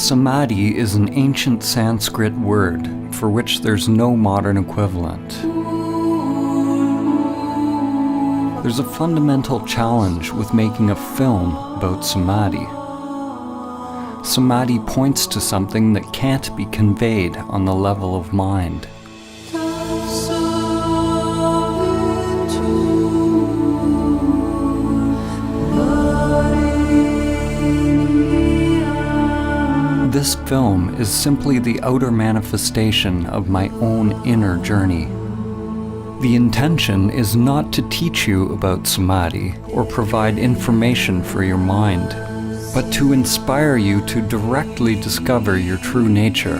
Samadhi is an ancient Sanskrit word for which there's no modern equivalent. There's a fundamental challenge with making a film about Samadhi. Samadhi points to something that can't be conveyed on the level of mind. This film is simply the outer manifestation of my own inner journey. The intention is not to teach you about Samadhi or provide information for your mind, but to inspire you to directly discover your true nature.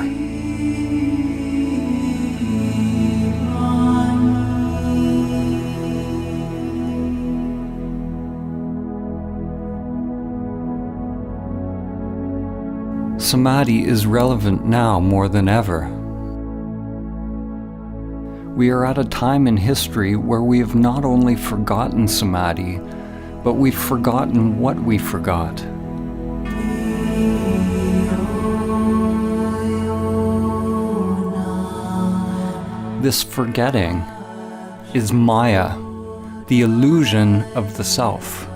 Samadhi is relevant now more than ever. We are at a time in history where we have not only forgotten Samadhi, but we've forgotten what we forgot. This forgetting is Maya, the illusion of the self.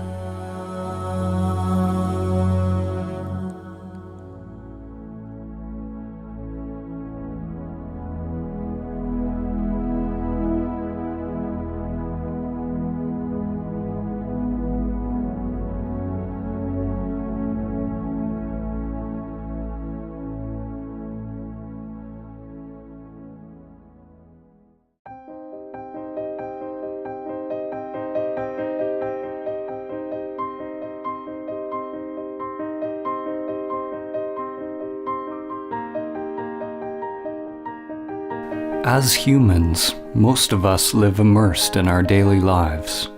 As humans, most of us live immersed in our daily lives,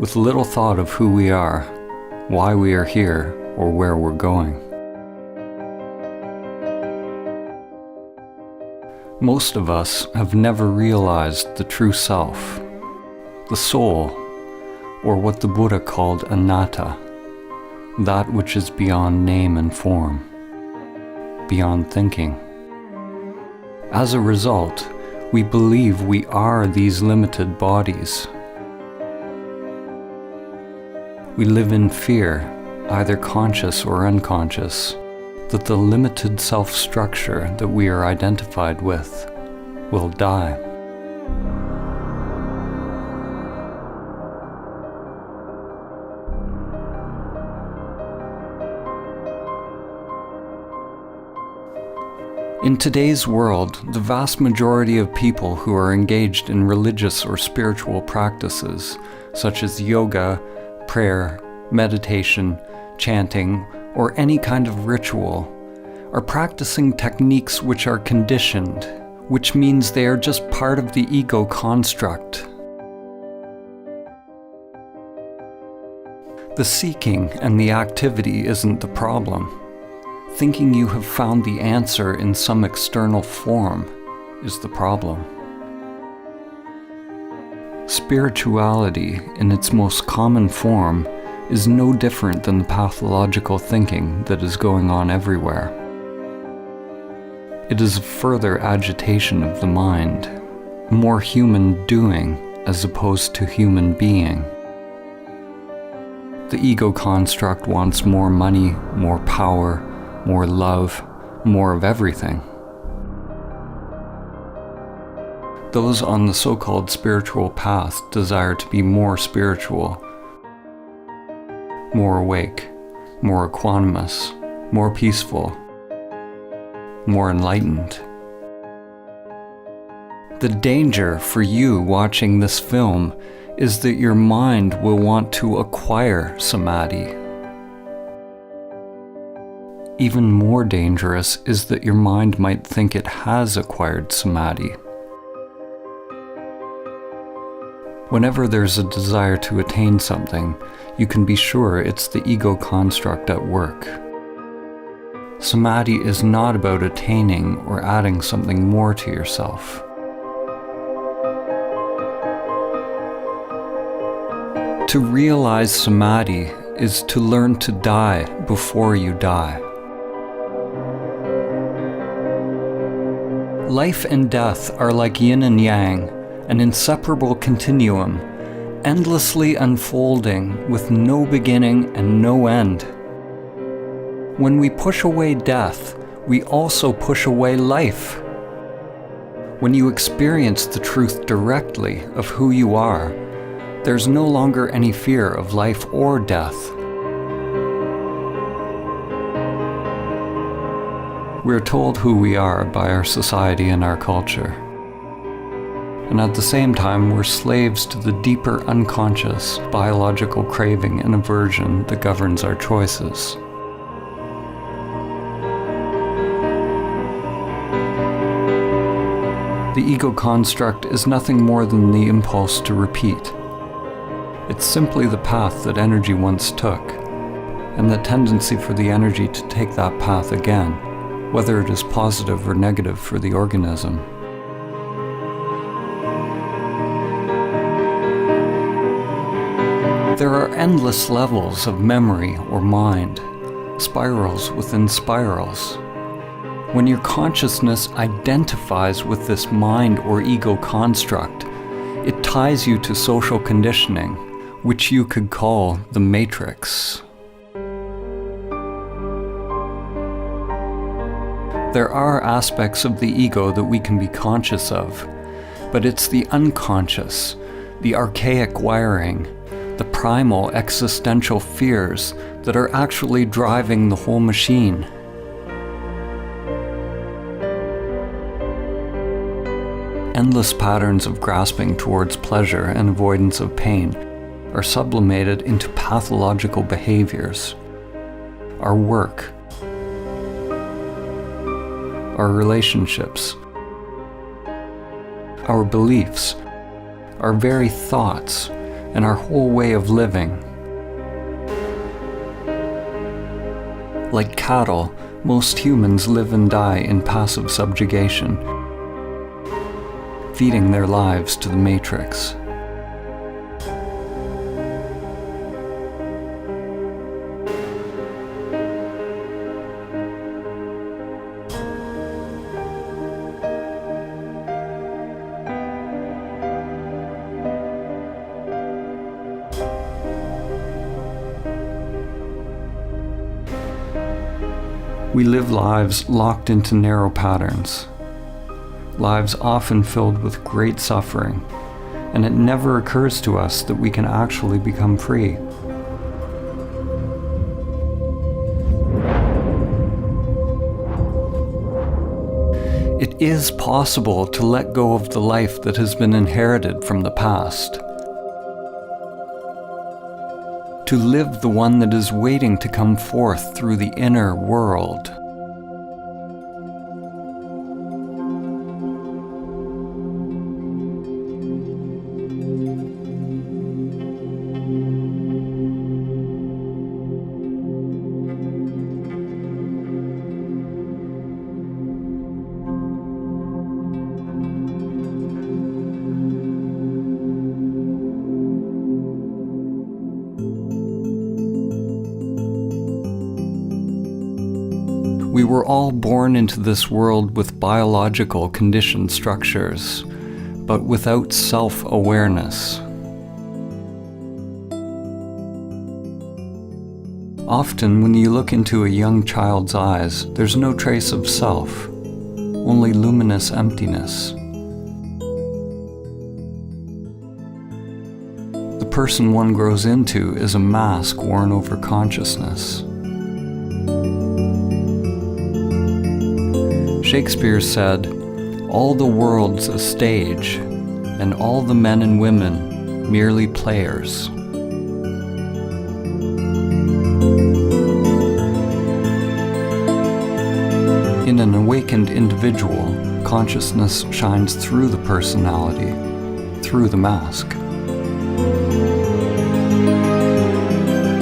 with little thought of who we are, why we are here, or where we're going. Most of us have never realized the true self, the soul, or what the Buddha called anatta, that which is beyond name and form, beyond thinking. As a result, we believe we are these limited bodies. We live in fear, either conscious or unconscious, that the limited self-structure that we are identified with will die. In today's world, the vast majority of people who are engaged in religious or spiritual practices, such as yoga, prayer, meditation, chanting, or any kind of ritual, are practicing techniques which are conditioned, which means they are just part of the ego construct. The seeking and the activity isn't the problem. Thinking you have found the answer in some external form is the problem. Spirituality, in its most common form, is no different than the pathological thinking that is going on everywhere. It is a further agitation of the mind, more human doing as opposed to human being. The ego construct wants more money, more power, more love, more of everything. Those on the so-called spiritual path desire to be more spiritual, more awake, more equanimous, more peaceful, more enlightened. The danger for you watching this film is that your mind will want to acquire Samadhi. Even more dangerous is that your mind might think it has acquired Samadhi. Whenever there's a desire to attain something, you can be sure it's the ego construct at work. Samadhi is not about attaining or adding something more to yourself. To realize Samadhi is to learn to die before you die. Life and death are like yin and yang, an inseparable continuum, endlessly unfolding with no beginning and no end. When we push away death, we also push away life. When you experience the truth directly of who you are, there's no longer any fear of life or death. We're told who we are by our society and our culture. And at the same time, we're slaves to the deeper unconscious biological craving and aversion that governs our choices. The ego construct is nothing more than the impulse to repeat. It's simply the path that energy once took, and the tendency for the energy to take that path again, whether it is positive or negative for the organism. There are endless levels of memory or mind, spirals within spirals. When your consciousness identifies with this mind or ego construct, it ties you to social conditioning, which you could call the matrix. There are aspects of the ego that we can be conscious of, but it's the unconscious, the archaic wiring, the primal existential fears that are actually driving the whole machine. Endless patterns of grasping towards pleasure and avoidance of pain are sublimated into pathological behaviors. Our work, our relationships, our beliefs, our very thoughts, and our whole way of living. Like cattle, most humans live and die in passive subjugation, feeding their lives to the matrix. We live lives locked into narrow patterns, lives often filled with great suffering, and it never occurs to us that we can actually become free. It is possible to let go of the life that has been inherited from the past, to live the one that is waiting to come forth through the inner world. We were all born into this world with biological conditioned structures, but without self-awareness. Often, when you look into a young child's eyes, there's no trace of self, only luminous emptiness. The person one grows into is a mask worn over consciousness. Shakespeare said, "All the world's a stage, and all the men and women merely players." In an awakened individual, consciousness shines through the personality, through the mask.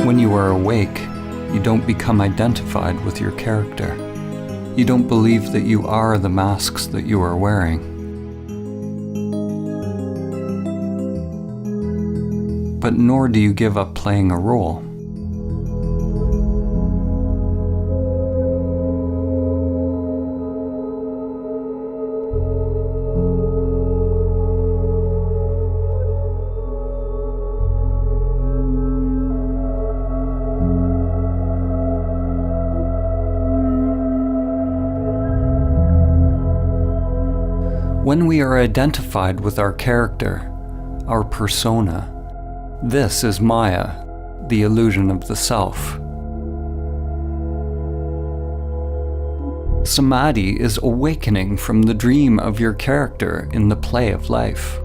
When you are awake, you don't become identified with your character. You don't believe that you are the masks that you are wearing. But nor do you give up playing a role. When we are identified with our character, our persona, this is Maya, the illusion of the self. Samadhi is awakening from the dream of your character in the play of life.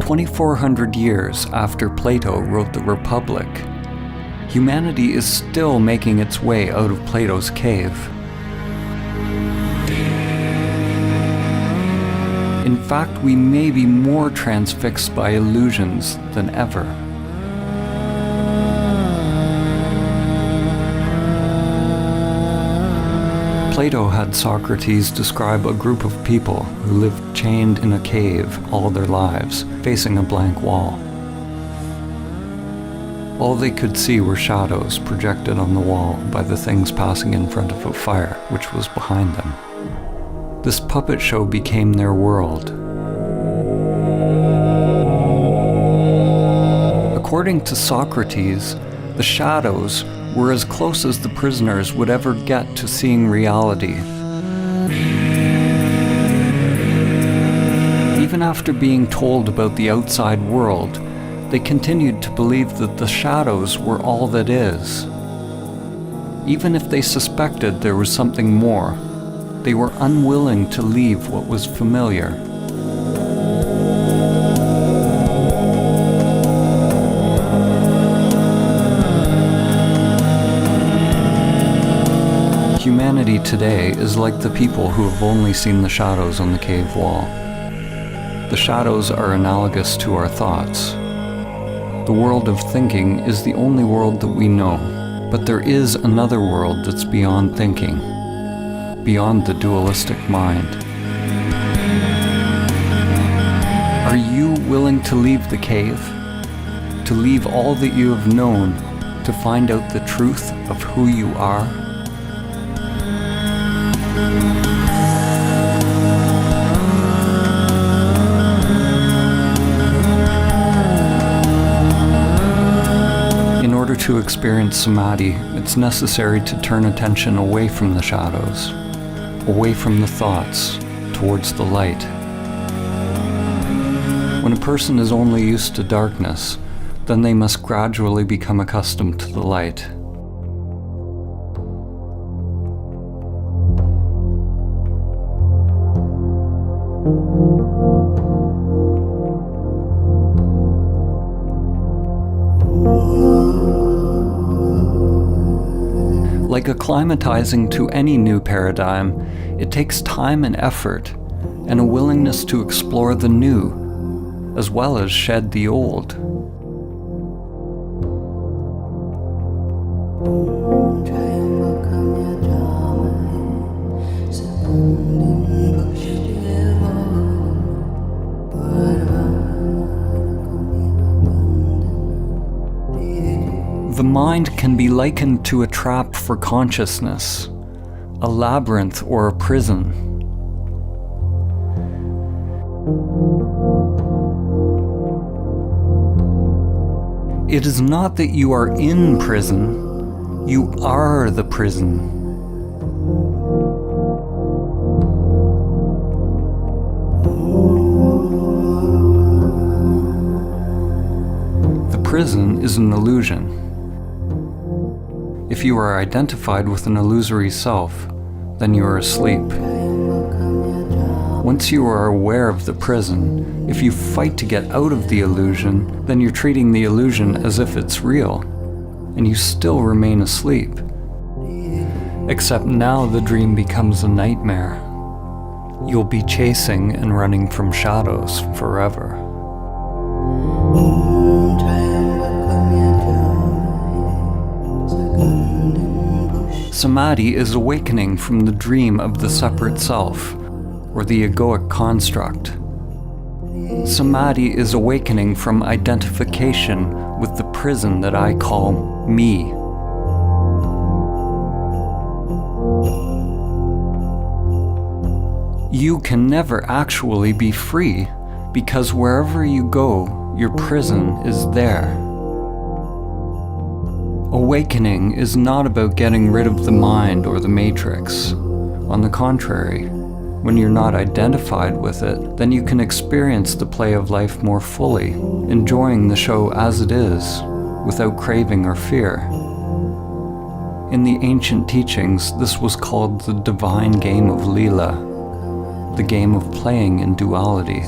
"2,400 years after Plato wrote the Republic, humanity is still making its way out of Plato's cave. In fact, we may be more transfixed by illusions than ever. Plato had Socrates describe a group of people who lived chained in a cave all their lives, facing a blank wall. All they could see were shadows projected on the wall by the things passing in front of a fire which was behind them. This puppet show became their world. According to Socrates, the shadows were as close as the prisoners would ever get to seeing reality. Even after being told about the outside world, they continued to believe that the shadows were all that is. Even if they suspected there was something more, they were unwilling to leave what was familiar. Humanity today is like the people who have only seen the shadows on the cave wall. The shadows are analogous to our thoughts. The world of thinking is the only world that we know, but there is another world that's beyond thinking, beyond the dualistic mind. Are you willing to leave the cave? To leave all that you have known to find out the truth of who you are? In order to experience Samadhi, it's necessary to turn attention away from the shadows, away from the thoughts, towards the light. When a person is only used to darkness, then they must gradually become accustomed to the light. Like acclimatizing to any new paradigm, it takes time and effort, and a willingness to explore the new, as well as shed the old. The mind can be likened to a trap for consciousness, a labyrinth or a prison. It is not that you are in prison, you are the prison. The prison is an illusion. If you are identified with an illusory self, then you are asleep. Once you are aware of the prison, if you fight to get out of the illusion, then you're treating the illusion as if it's real, and you still remain asleep. Except now the dream becomes a nightmare. You'll be chasing and running from shadows forever. Samadhi is awakening from the dream of the separate self, or the egoic construct. Samadhi is awakening from identification with the prison that I call me. You can never actually be free because wherever you go, your prison is there. Awakening is not about getting rid of the mind or the matrix. On the contrary, when you're not identified with it, then you can experience the play of life more fully, enjoying the show as it is, without craving or fear. In the ancient teachings, this was called the divine game of Leela, the game of playing in duality.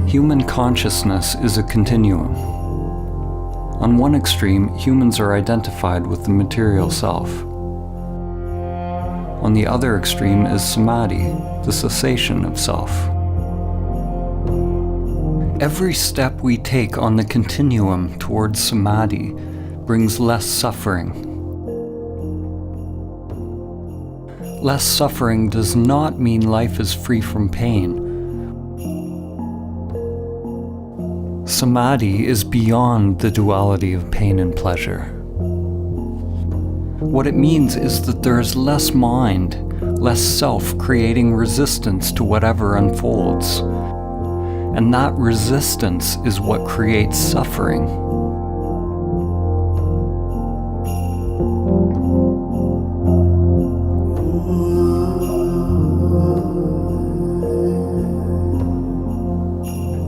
Human consciousness is a continuum. On one extreme, humans are identified with the material self. On the other extreme is Samadhi, the cessation of self. Every step we take on the continuum towards Samadhi brings less suffering. Less suffering does not mean life is free from pain. Samadhi is beyond the duality of pain and pleasure. What it means is that there is less mind, less self creating resistance to whatever unfolds. And that resistance is what creates suffering.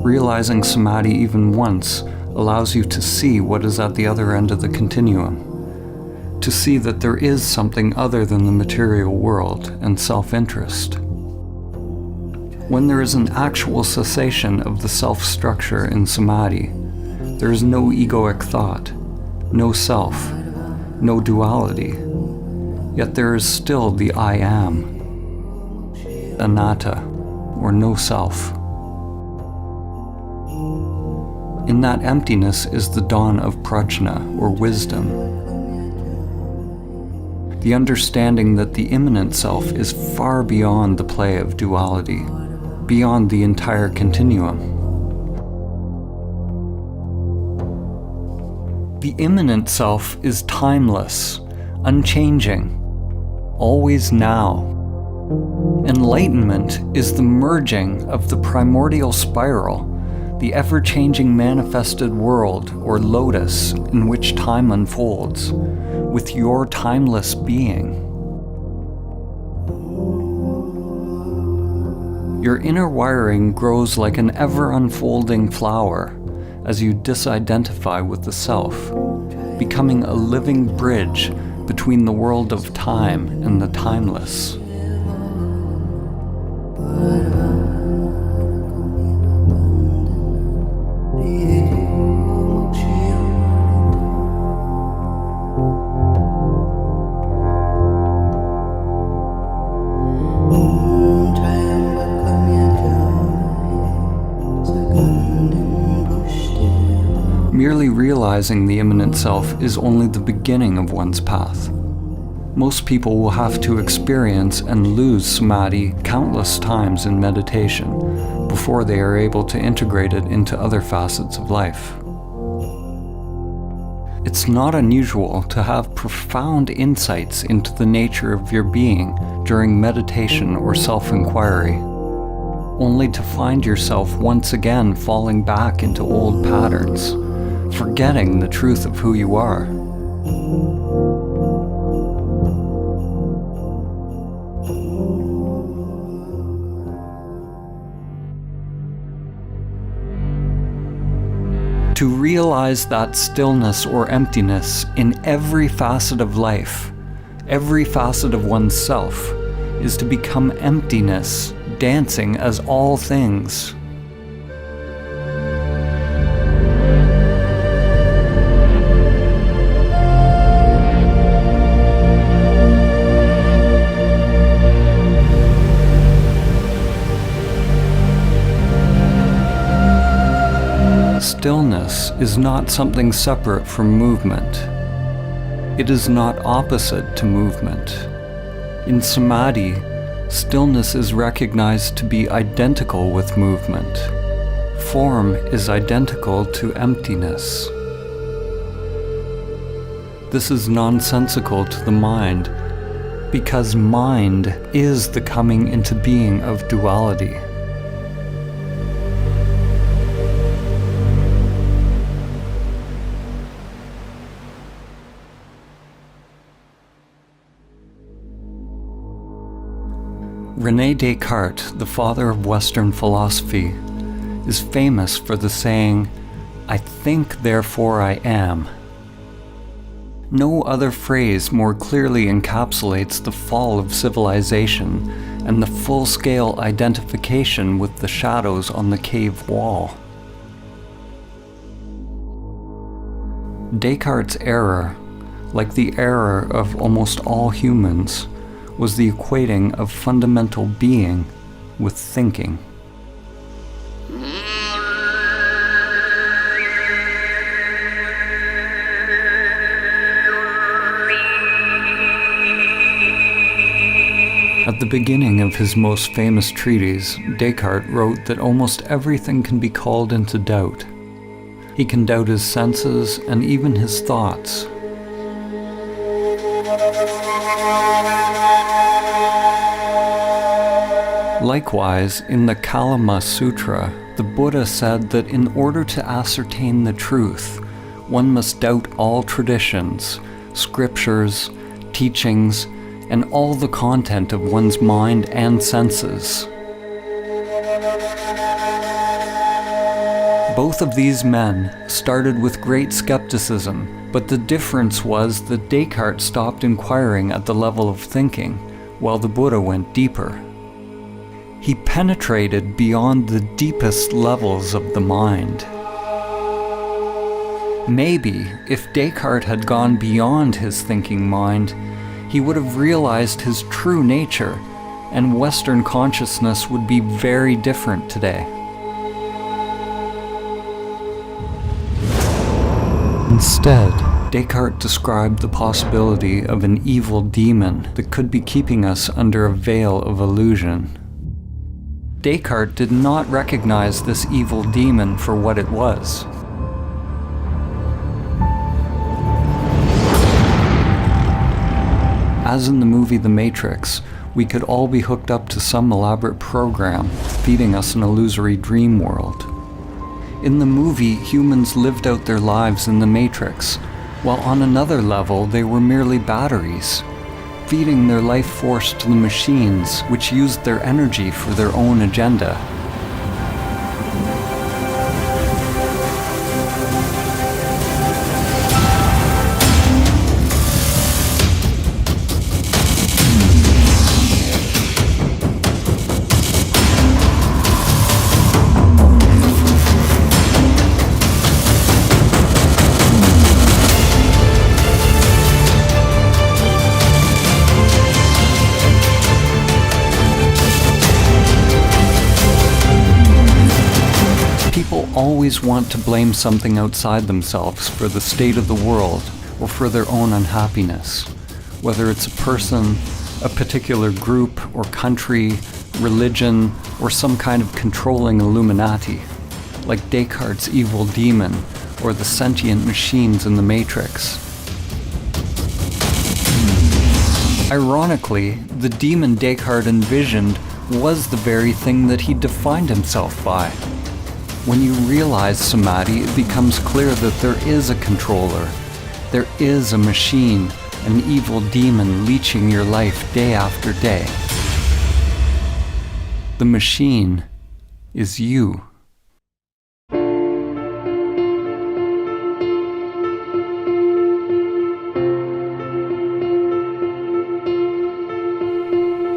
Realizing Samadhi even once allows you to see what is at the other end of the continuum, to see that there is something other than the material world and self-interest. When there is an actual cessation of the self-structure in Samadhi, there is no egoic thought, no self, no duality, yet there is still the I am, anatta, or no self. In that emptiness is the dawn of prajna, or wisdom. The understanding that the immanent self is far beyond the play of duality, beyond the entire continuum. The immanent self is timeless, unchanging, always now. Enlightenment is the merging of the primordial spiral, the ever-changing manifested world, or lotus, in which time unfolds, with your timeless being. Your inner wiring grows like an ever-unfolding flower as you disidentify with the self, becoming a living bridge between the world of time and the timeless. Merely realizing the immanent self is only the beginning of one's path. Most people will have to experience and lose Samadhi countless times in meditation before they are able to integrate it into other facets of life. It's not unusual to have profound insights into the nature of your being during meditation or self-inquiry, only to find yourself once again falling back into old patterns, forgetting the truth of who you are. To realize that stillness or emptiness in every facet of life, every facet of oneself, is to become emptiness, dancing as all things. Stillness is not something separate from movement. It is not opposite to movement. In Samadhi, stillness is recognized to be identical with movement. Form is identical to emptiness. this is nonsensical to the mind, because mind is the coming into being of duality. René Descartes, the father of Western philosophy, is famous for the saying, "I think, therefore I am." No other phrase more clearly encapsulates the fall of civilization and the full-scale identification with the shadows on the cave wall. Descartes' error, like the error of almost all humans, was the equating of fundamental being with thinking. At the beginning of his most famous treatise, Descartes wrote that almost everything can be called into doubt. He can doubt his senses and even his thoughts. Likewise, in the Kalama Sutra, the Buddha said that in order to ascertain the truth, one must doubt all traditions, scriptures, teachings, and all the content of one's mind and senses. Both of these men started with great skepticism, but the difference was that Descartes stopped inquiring at the level of thinking, while the Buddha went deeper. He penetrated beyond the deepest levels of the mind. Maybe, if Descartes had gone beyond his thinking mind, he would have realized his true nature, and Western consciousness would be very different today. Instead, Descartes described the possibility of an evil demon that could be keeping us under a veil of illusion. Descartes did not recognize this evil demon for what it was. As in the movie The Matrix, we could all be hooked up to some elaborate program, feeding us an illusory dream world. In the movie, humans lived out their lives in the Matrix, while on another level they were merely batteries, feeding their life force to the machines, which used their energy for their own agenda. People always want to blame something outside themselves for the state of the world or for their own unhappiness, whether it's a person, a particular group or country, religion, or some kind of controlling Illuminati, like Descartes' evil demon or the sentient machines in the Matrix. Ironically, the demon Descartes envisioned was the very thing that he defined himself by. When you realize Samadhi, it becomes clear that there is a controller. There is a machine, an evil demon leeching your life day after day. The machine is you.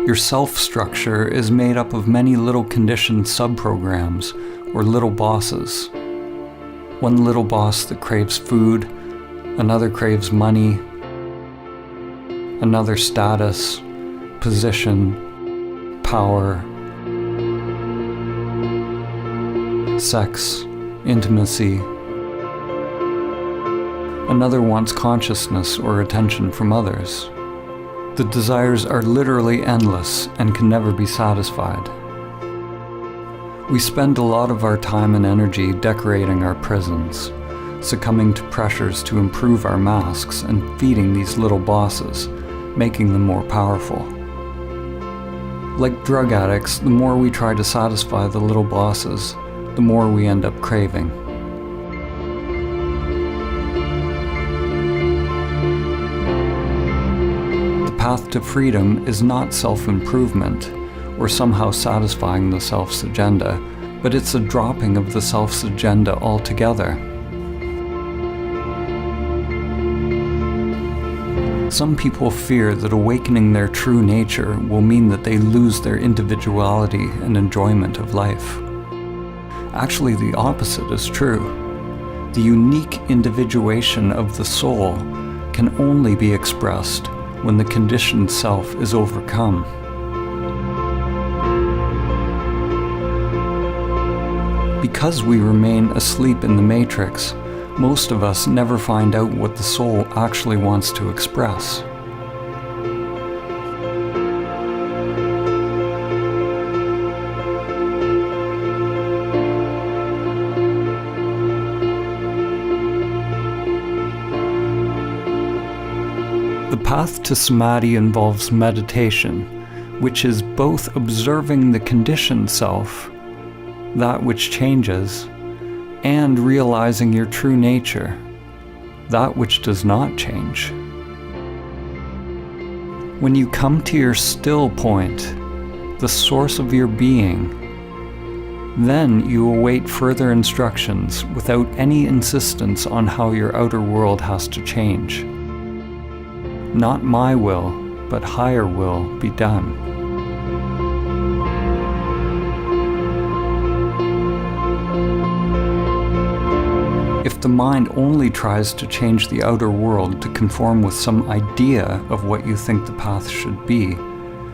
Your self-structure is made up of many little conditioned subprograms, or little bosses. One little boss that craves food, another craves money, another status, position, power, sex, intimacy. Another wants consciousness or attention from others. The desires are literally endless and can never be satisfied. We spend a lot of our time and energy decorating our prisons, succumbing to pressures to improve our masks and feeding these little bosses, making them more powerful. Like drug addicts, the more we try to satisfy the little bosses, the more we end up craving. The path to freedom is not self-improvement or somehow satisfying the self's agenda, but it's a dropping of the self's agenda altogether. Some people fear that awakening their true nature will mean that they lose their individuality and enjoyment of life. Actually, the opposite is true. The unique individuation of the soul can only be expressed when the conditioned self is overcome. Because we remain asleep in the matrix, most of us never find out what the soul actually wants to express. The path to Samadhi involves meditation, which is both observing the conditioned self, that which changes, and realizing your true nature, that which does not change. When you come to your still point, the source of your being, then you await further instructions without any insistence on how your outer world has to change. Not my will, but higher will be done. If the mind only tries to change the outer world to conform with some idea of what you think the path should be,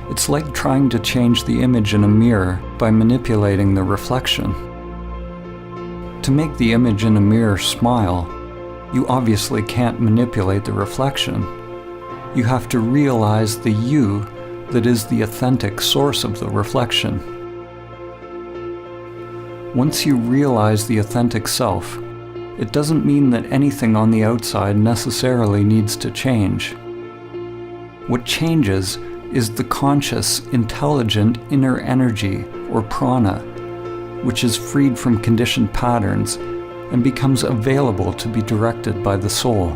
it's like trying to change the image in a mirror by manipulating the reflection. To make the image in a mirror smile, you obviously can't manipulate the reflection. You have to realize the you that is the authentic source of the reflection. Once you realize the authentic self, it doesn't mean that anything on the outside necessarily needs to change. What changes is the conscious, intelligent inner energy, or prana, which is freed from conditioned patterns and becomes available to be directed by the soul.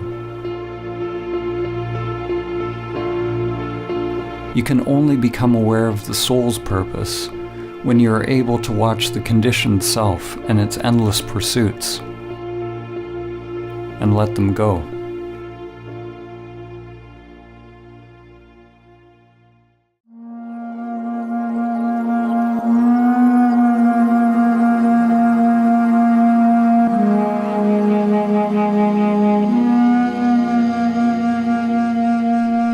You can only become aware of the soul's purpose when you are able to watch the conditioned self and its endless pursuits, and let them go.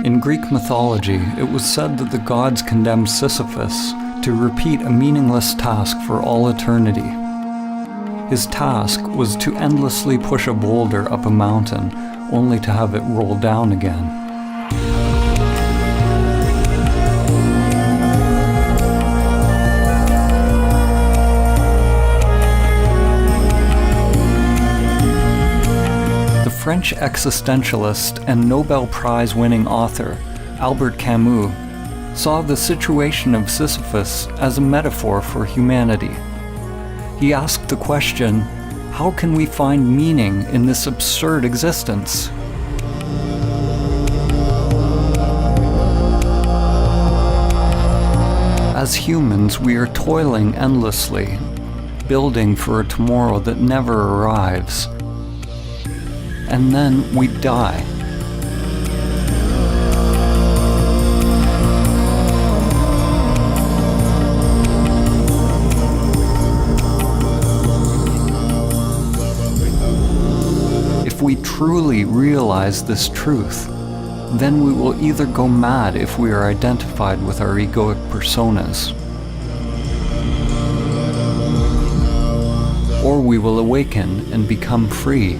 In Greek mythology, it was said that the gods condemned Sisyphus to repeat a meaningless task for all eternity. His task was to endlessly push a boulder up a mountain, only to have it roll down again. The French existentialist and Nobel Prize-winning author, Albert Camus, saw the situation of Sisyphus as a metaphor for humanity. He asked the question, how can we find meaning in this absurd existence? As humans, we are toiling endlessly, building for a tomorrow that never arrives. And then we die. If we truly realize this truth, then we will either go mad if we are identified with our egoic personas, or we will awaken and become free.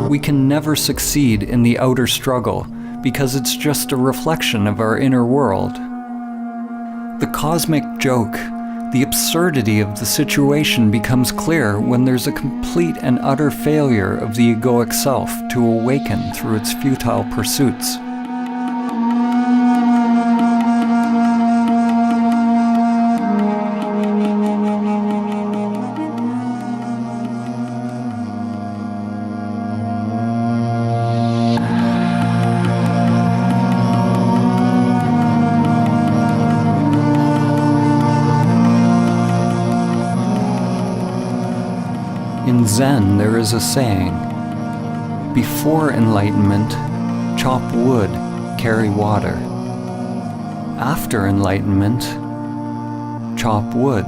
We can never succeed in the outer struggle because it's just a reflection of our inner world. The cosmic joke, the absurdity of the situation becomes clear when there's a complete and utter failure of the egoic self to awaken through its futile pursuits. In Zen, there is a saying, before enlightenment, chop wood, carry water. After enlightenment, chop wood,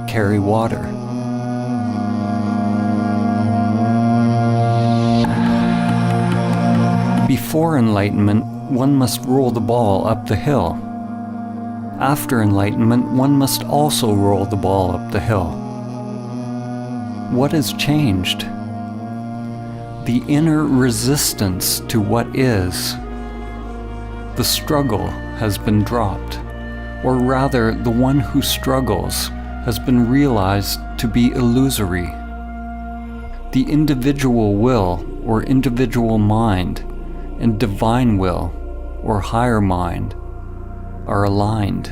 carry water. Before enlightenment, one must roll the ball up the hill. After enlightenment, one must also roll the ball up the hill. What has changed? The inner resistance to what is. The struggle has been dropped, or rather, the one who struggles has been realized to be illusory. The individual will, or individual mind, and divine will, or higher mind, are aligned.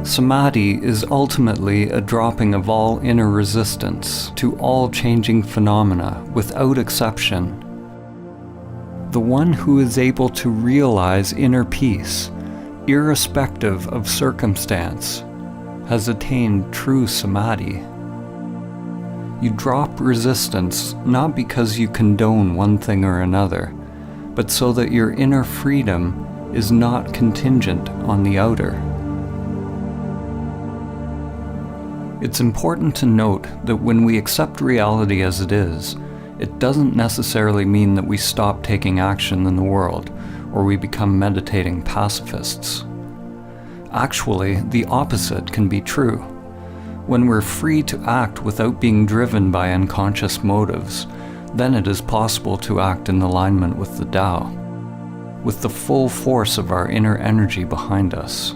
Samadhi is ultimately a dropping of all inner resistance to all changing phenomena without exception. The one who is able to realize inner peace, irrespective of circumstance, has attained true Samadhi. You drop resistance not because you condone one thing or another, but so that your inner freedom is not contingent on the outer. It's important to note that when we accept reality as it is, it doesn't necessarily mean that we stop taking action in the world or we become meditating pacifists. Actually, the opposite can be true. When we're free to act without being driven by unconscious motives, then it is possible to act in alignment with the Tao, with the full force of our inner energy behind us.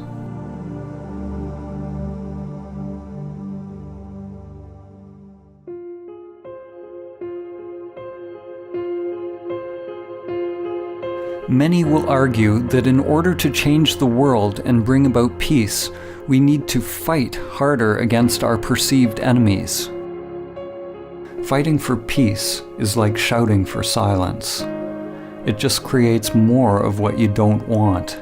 Many will argue that in order to change the world and bring about peace, we need to fight harder against our perceived enemies. Fighting for peace is like shouting for silence. It just creates more of what you don't want.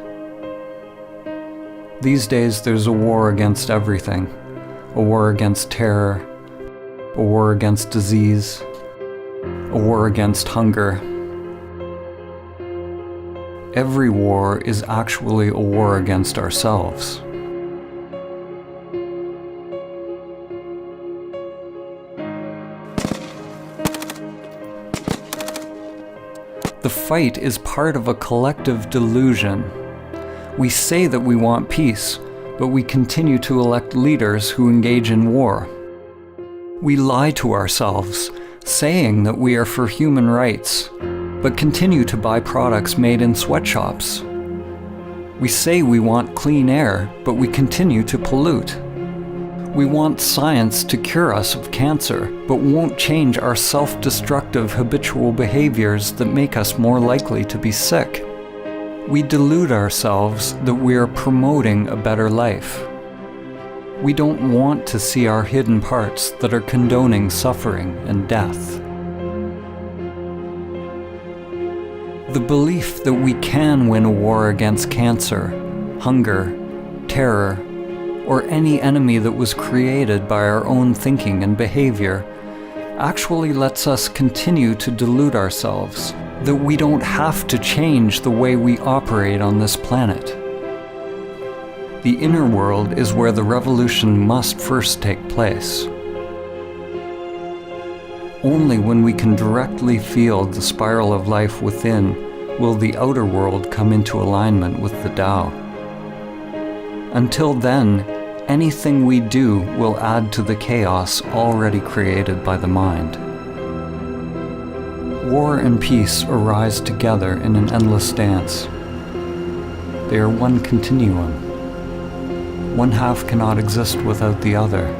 These days there's a war against everything. A war against terror, a war against disease, a war against hunger. Every war is actually a war against ourselves. The fight is part of a collective delusion. We say that we want peace, but we continue to elect leaders who engage in war. We lie to ourselves, saying that we are for human rights, but continue to buy products made in sweatshops. We say we want clean air, but we continue to pollute. We want science to cure us of cancer, but won't change our self-destructive habitual behaviors that make us more likely to be sick. We delude ourselves that we are promoting a better life. We don't want to see our hidden parts that are condoning suffering and death. The belief that we can win a war against cancer, hunger, terror, or any enemy that was created by our own thinking and behavior actually lets us continue to delude ourselves that we don't have to change the way we operate on this planet. The inner world is where the revolution must first take place. Only when we can directly feel the spiral of life within will the outer world come into alignment with the Tao. Until then, anything we do will add to the chaos already created by the mind. War and peace arise together in an endless dance. They are one continuum. One half cannot exist without the other.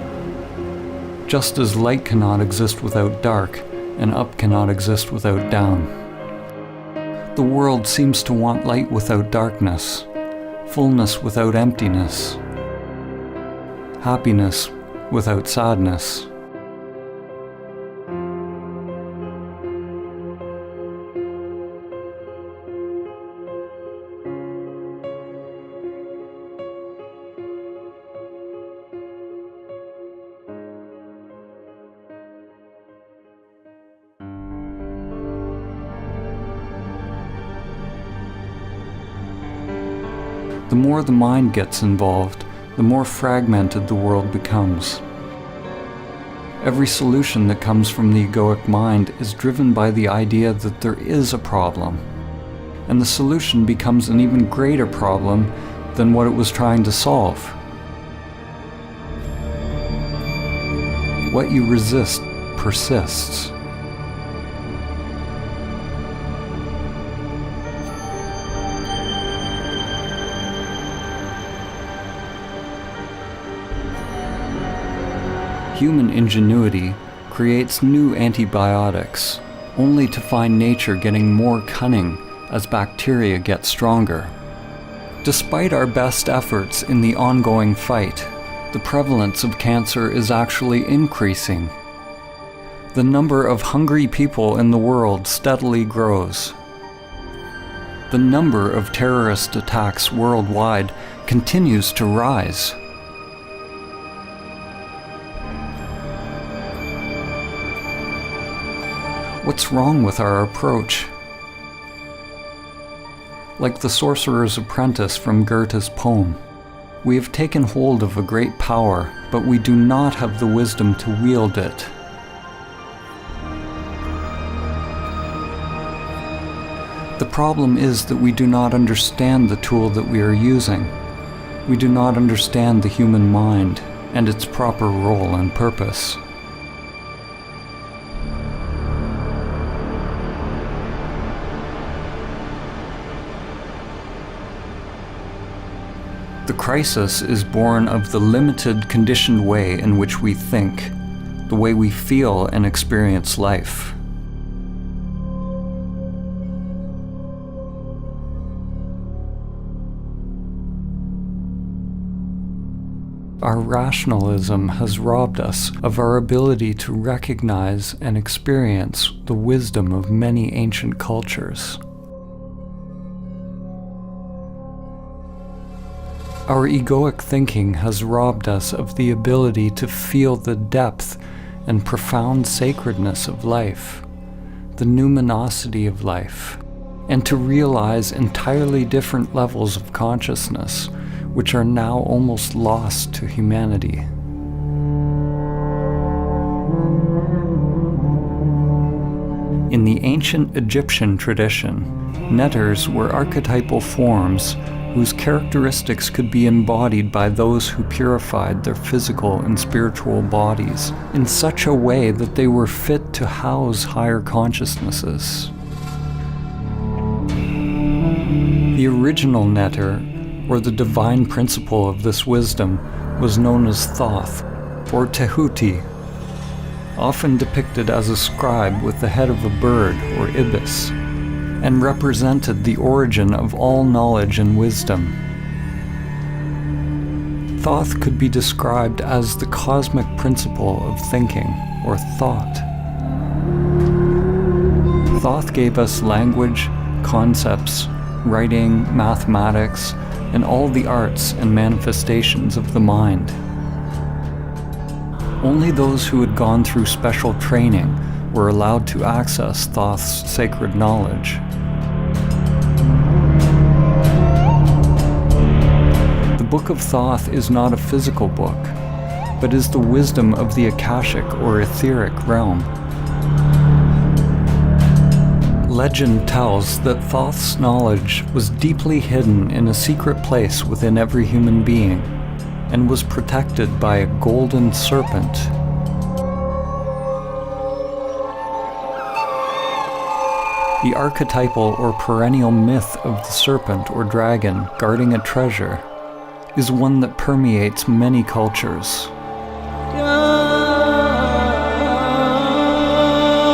Just as light cannot exist without dark, and up cannot exist without down. The world seems to want light without darkness, fullness without emptiness, happiness without sadness. The more the mind gets involved, the more fragmented the world becomes. Every solution that comes from the egoic mind is driven by the idea that there is a problem, and the solution becomes an even greater problem than what it was trying to solve. What you resist persists. Human ingenuity creates new antibiotics, only to find nature getting more cunning as bacteria get stronger. Despite our best efforts in the ongoing fight, the prevalence of cancer is actually increasing. The number of hungry people in the world steadily grows. The number of terrorist attacks worldwide continues to rise. What's wrong with our approach? Like the sorcerer's apprentice from Goethe's poem, we have taken hold of a great power, but we do not have the wisdom to wield it. The problem is that we do not understand the tool that we are using. We do not understand the human mind and its proper role and purpose. The crisis is born of the limited, conditioned way in which we think, the way we feel and experience life. Our rationalism has robbed us of our ability to recognize and experience the wisdom of many ancient cultures. Our egoic thinking has robbed us of the ability to feel the depth and profound sacredness of life, the numinosity of life, and to realize entirely different levels of consciousness, which are now almost lost to humanity. In the ancient Egyptian tradition, netters were archetypal forms whose characteristics could be embodied by those who purified their physical and spiritual bodies in such a way that they were fit to house higher consciousnesses. The original netter, or the divine principle of this wisdom, was known as Thoth, or Tehuti, often depicted as a scribe with the head of a bird or ibis, and represented the origin of all knowledge and wisdom. Thoth could be described as the cosmic principle of thinking, or thought. Thoth gave us language, concepts, writing, mathematics, and all the arts and manifestations of the mind. Only those who had gone through special training were allowed to access Thoth's sacred knowledge. The Book of Thoth is not a physical book, but is the wisdom of the Akashic or etheric realm. Legend tells that Thoth's knowledge was deeply hidden in a secret place within every human being, and was protected by a golden serpent. The archetypal or perennial myth of the serpent or dragon guarding a treasure is one that permeates many cultures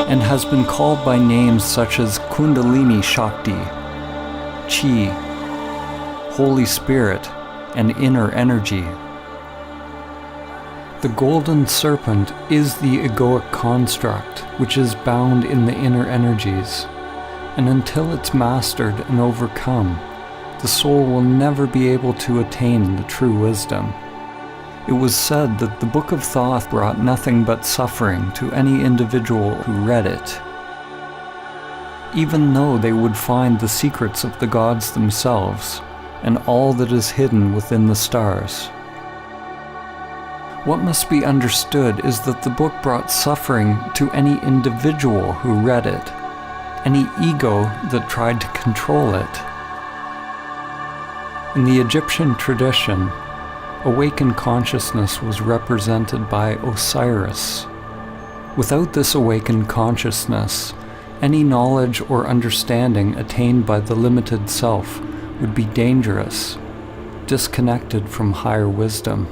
and has been called by names such as Kundalini Shakti, Chi, Holy Spirit, and inner energy. The golden serpent is the egoic construct which is bound in the inner energies, and until it's mastered and overcome, the soul will never be able to attain the true wisdom. It was said that the Book of Thoth brought nothing but suffering to any individual who read it, even though they would find the secrets of the gods themselves and all that is hidden within the stars. What must be understood is that the book brought suffering to any individual who read it, any ego that tried to control it. In the Egyptian tradition, awakened consciousness was represented by Osiris. Without this awakened consciousness, any knowledge or understanding attained by the limited self would be dangerous, disconnected from higher wisdom.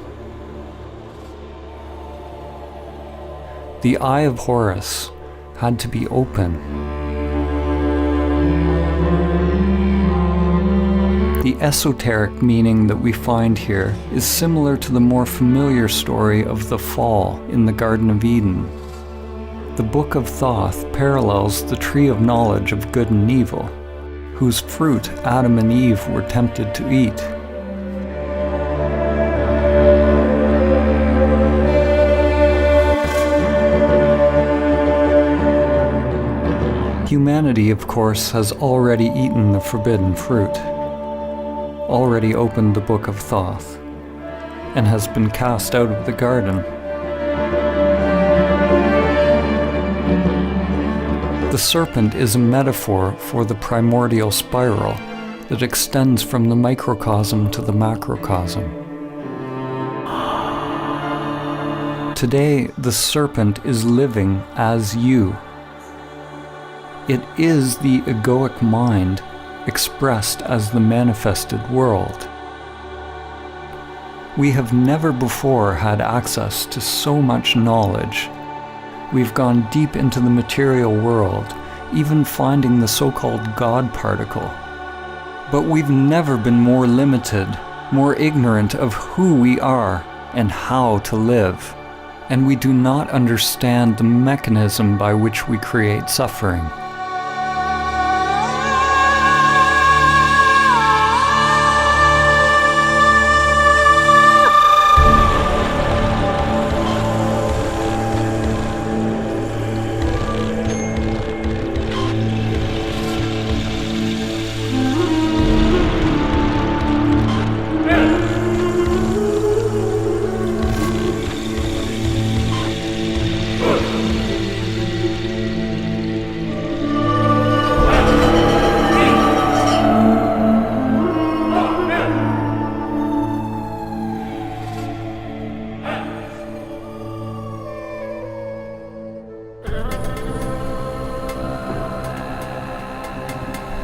The Eye of Horus had to be open. The esoteric meaning that we find here is similar to the more familiar story of the fall in the Garden of Eden. The Book of Thoth parallels the tree of knowledge of good and evil, whose fruit Adam and Eve were tempted to eat. Humanity, of course, has already eaten the forbidden fruit, already opened the Book of Thoth, and has been cast out of the garden. The serpent is a metaphor for the primordial spiral that extends from the microcosm to the macrocosm. Today, the serpent is living as you. It is the egoic mind expressed as the manifested world. We have never before had access to so much knowledge. We've gone deep into the material world, even finding the so-called God particle. But we've never been more limited, more ignorant of who we are and how to live. And we do not understand the mechanism by which we create suffering.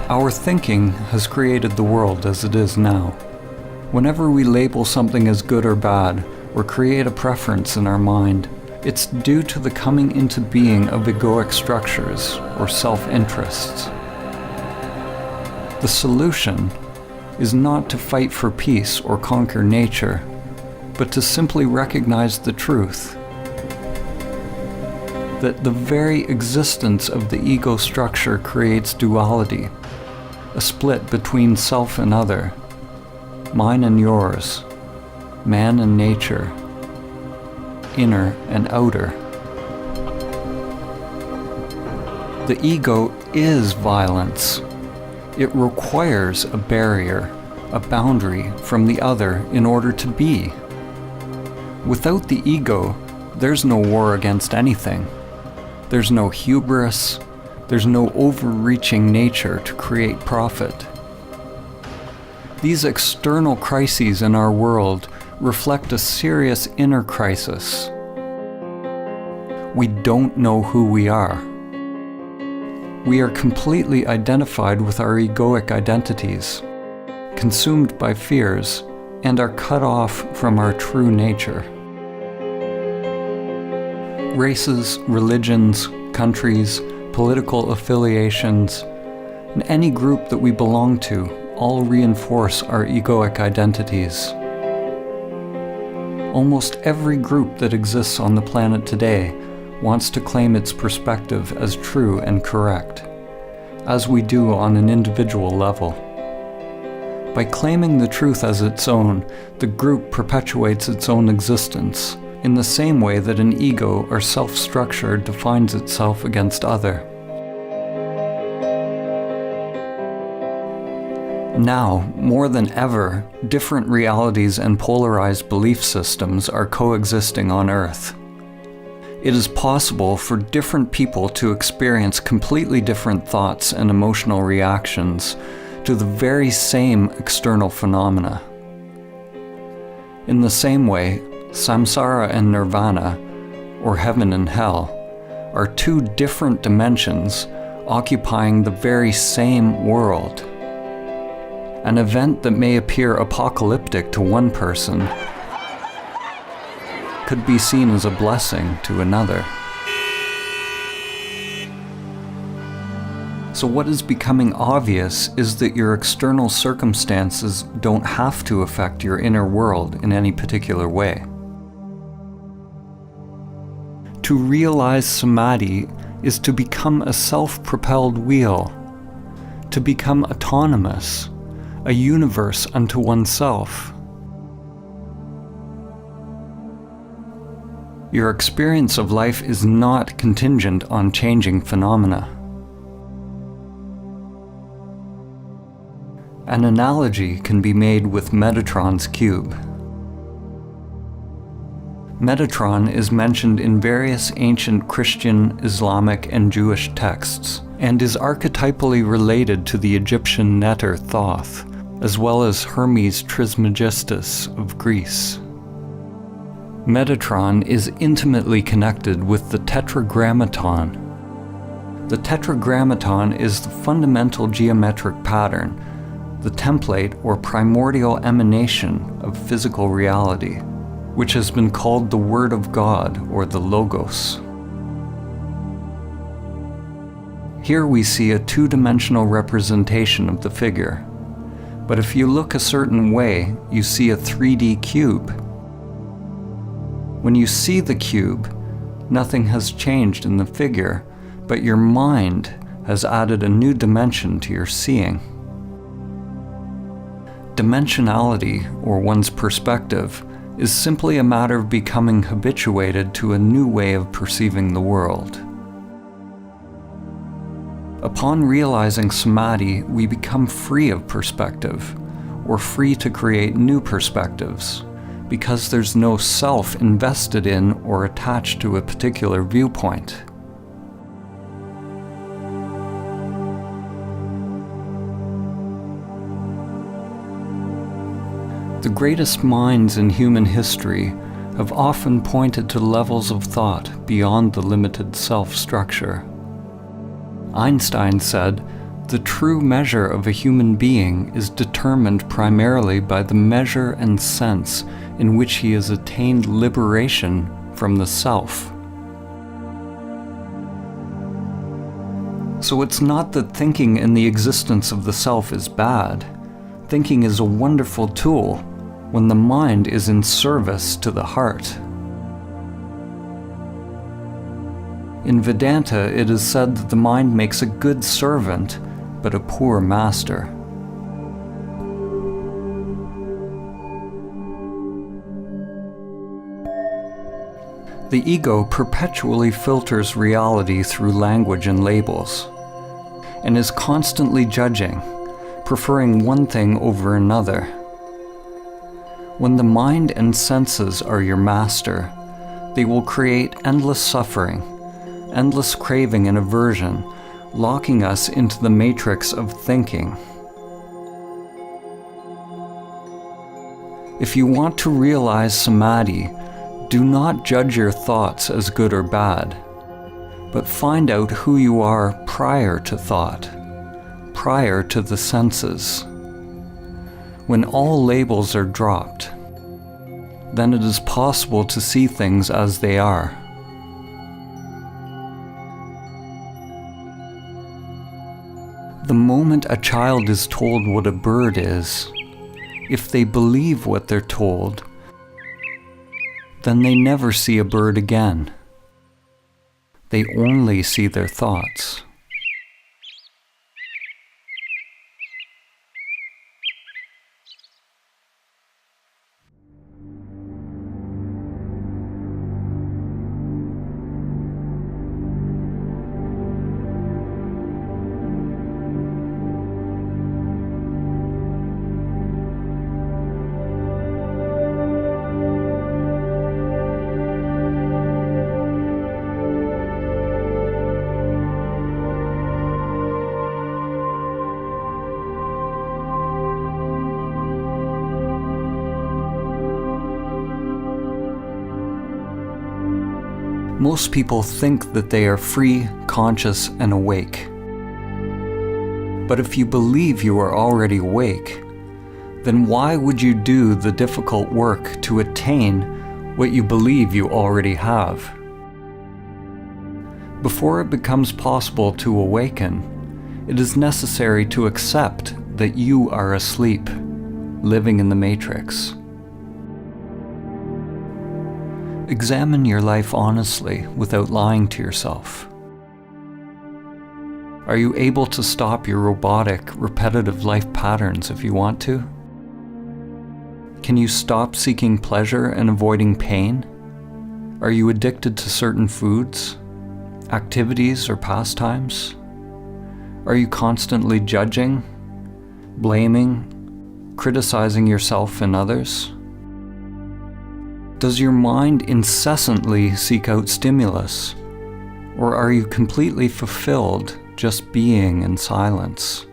Our thinking has created the world as it is now. Whenever we label something as good or bad, or create a preference in our mind, it's due to the coming into being of egoic structures or self-interests. The solution is not to fight for peace or conquer nature, but to simply recognize the truth that the very existence of the ego structure creates duality, a split between self and other, mine and yours, man and nature, inner and outer. The ego is violence. It requires a barrier, a boundary from the other in order to be. Without the ego, there's no war against anything. There's no hubris. There's no overreaching nature to create profit. These external crises in our world reflect a serious inner crisis. We don't know who we are. We are completely identified with our egoic identities, consumed by fears, and are cut off from our true nature. Races, religions, countries, political affiliations, and any group that we belong to all reinforce our egoic identities. Almost every group that exists on the planet today wants to claim its perspective as true and correct, as we do on an individual level. By claiming the truth as its own, the group perpetuates its own existence, in the same way that an ego or self-structure defines itself against other. Now, more than ever, different realities and polarized belief systems are coexisting on Earth. It is possible for different people to experience completely different thoughts and emotional reactions to the very same external phenomena. In the same way, samsara and nirvana, or heaven and hell, are two different dimensions occupying the very same world. An event that may appear apocalyptic to one person could be seen as a blessing to another. So what is becoming obvious is that your external circumstances don't have to affect your inner world in any particular way. To realize Samadhi is to become a self-propelled wheel, to become autonomous, a universe unto oneself. Your experience of life is not contingent on changing phenomena. An analogy can be made with Metatron's cube. Metatron is mentioned in various ancient Christian, Islamic, and Jewish texts, and is archetypally related to the Egyptian Neter Thoth, as well as Hermes Trismegistus of Greece. Metatron is intimately connected with the Tetragrammaton. The Tetragrammaton is the fundamental geometric pattern, the template or primordial emanation of physical reality, which has been called the Word of God or the Logos. Here we see a two-dimensional representation of the figure, but if you look a certain way, you see a 3D cube. When you see the cube, nothing has changed in the figure, but your mind has added a new dimension to your seeing. Dimensionality, or one's perspective, is simply a matter of becoming habituated to a new way of perceiving the world. Upon realizing Samadhi, we become free of perspective, or free to create new perspectives, because there's no self invested in or attached to a particular viewpoint. The greatest minds in human history have often pointed to levels of thought beyond the limited self-structure. Einstein said, "The true measure of a human being is determined primarily by the measure and sense in which he has attained liberation from the self." So it's not that thinking in the existence of the self is bad. Thinking is a wonderful tool when the mind is in service to the heart. In Vedanta, it is said that the mind makes a good servant, but a poor master. The ego perpetually filters reality through language and labels, and is constantly judging, preferring one thing over another. When the mind and senses are your master, they will create endless suffering, endless craving and aversion, locking us into the matrix of thinking. If you want to realize Samadhi, do not judge your thoughts as good or bad, but find out who you are prior to thought, prior to the senses. When all labels are dropped, then it is possible to see things as they are. The moment a child is told what a bird is, if they believe what they're told, then they never see a bird again. They only see their thoughts. Most people think that they are free, conscious, and awake. But if you believe you are already awake, then why would you do the difficult work to attain what you believe you already have? Before it becomes possible to awaken, it is necessary to accept that you are asleep, living in the matrix. Examine your life honestly without lying to yourself. Are you able to stop your robotic, repetitive life patterns if you want to? Can you stop seeking pleasure and avoiding pain? Are you addicted to certain foods, activities, or pastimes? Are you constantly judging, blaming, criticizing yourself and others? Does your mind incessantly seek out stimulus, or are you completely fulfilled just being in silence?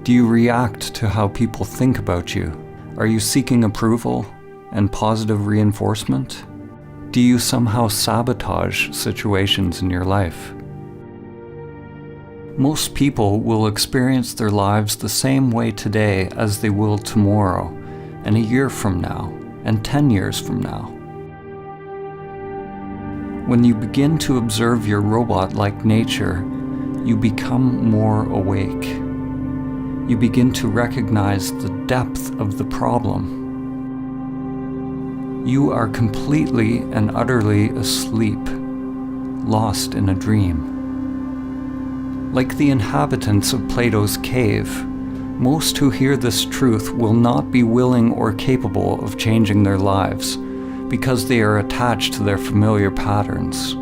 Do you react to how people think about you? Are you seeking approval and positive reinforcement? Do you somehow sabotage situations in your life? Most people will experience their lives the same way today as they will tomorrow, and a year from now, and 10 years from now. When you begin to observe your robot-like nature, you become more awake. You begin to recognize the depth of the problem. You are completely and utterly asleep, lost in a dream. Like the inhabitants of Plato's cave, most who hear this truth will not be willing or capable of changing their lives because they are attached to their familiar patterns.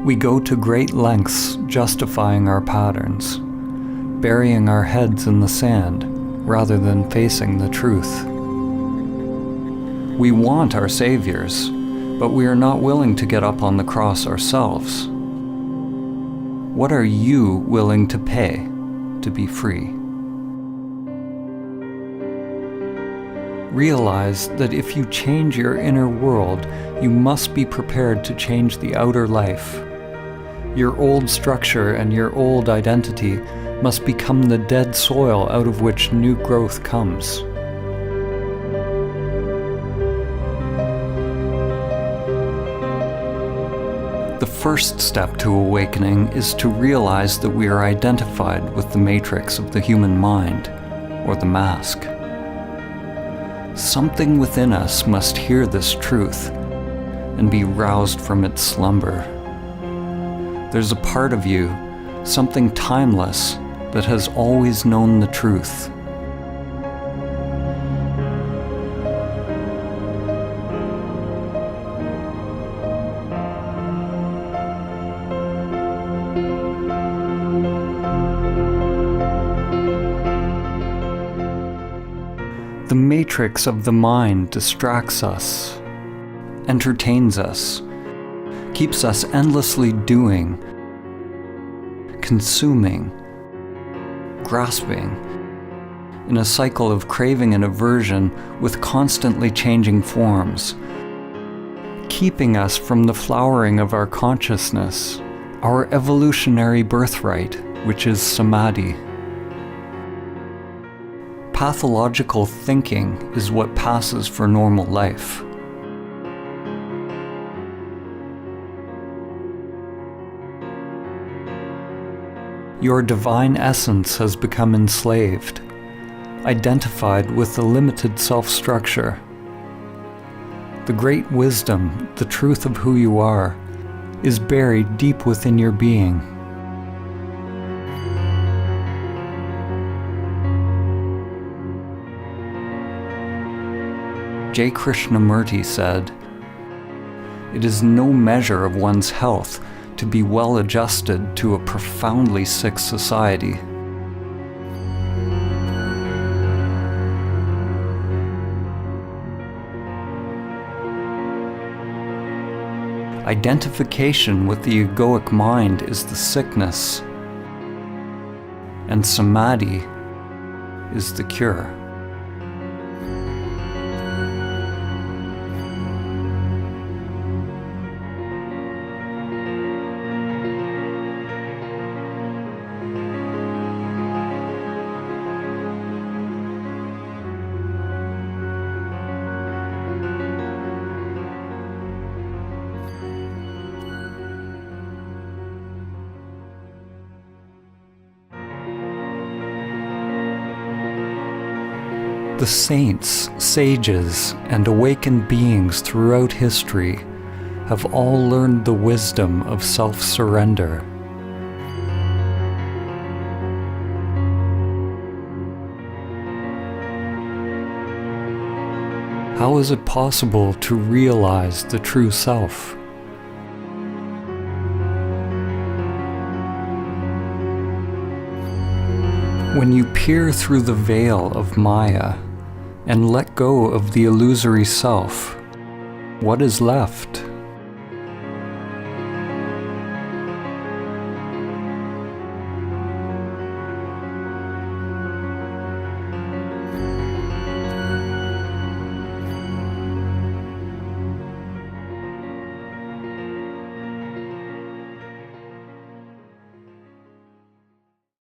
We go to great lengths justifying our patterns, burying our heads in the sand rather than facing the truth. We want our saviors, but we are not willing to get up on the cross ourselves. What are you willing to pay to be free? Realize that if you change your inner world, you must be prepared to change the outer life. Your old structure and your old identity must become the dead soil out of which new growth comes. The first step to awakening is to realize that we are identified with the matrix of the human mind, or the mask. Something within us must hear this truth and be roused from its slumber. There's a part of you, something timeless, that has always known the truth. The matrix of the mind distracts us, entertains us, keeps us endlessly doing, consuming, grasping, in a cycle of craving and aversion with constantly changing forms, keeping us from the flowering of our consciousness, our evolutionary birthright, which is Samadhi. Pathological thinking is what passes for normal life. Your divine essence has become enslaved, identified with the limited self-structure. The great wisdom, the truth of who you are, is buried deep within your being. J. Krishnamurti said, "It is no measure of one's health to be well adjusted to a profoundly sick society." Identification with the egoic mind is the sickness, and Samadhi is the cure. The saints, sages, and awakened beings throughout history have all learned the wisdom of self-surrender. How is it possible to realize the true self? When you peer through the veil of Maya and let go of the illusory self, what is left?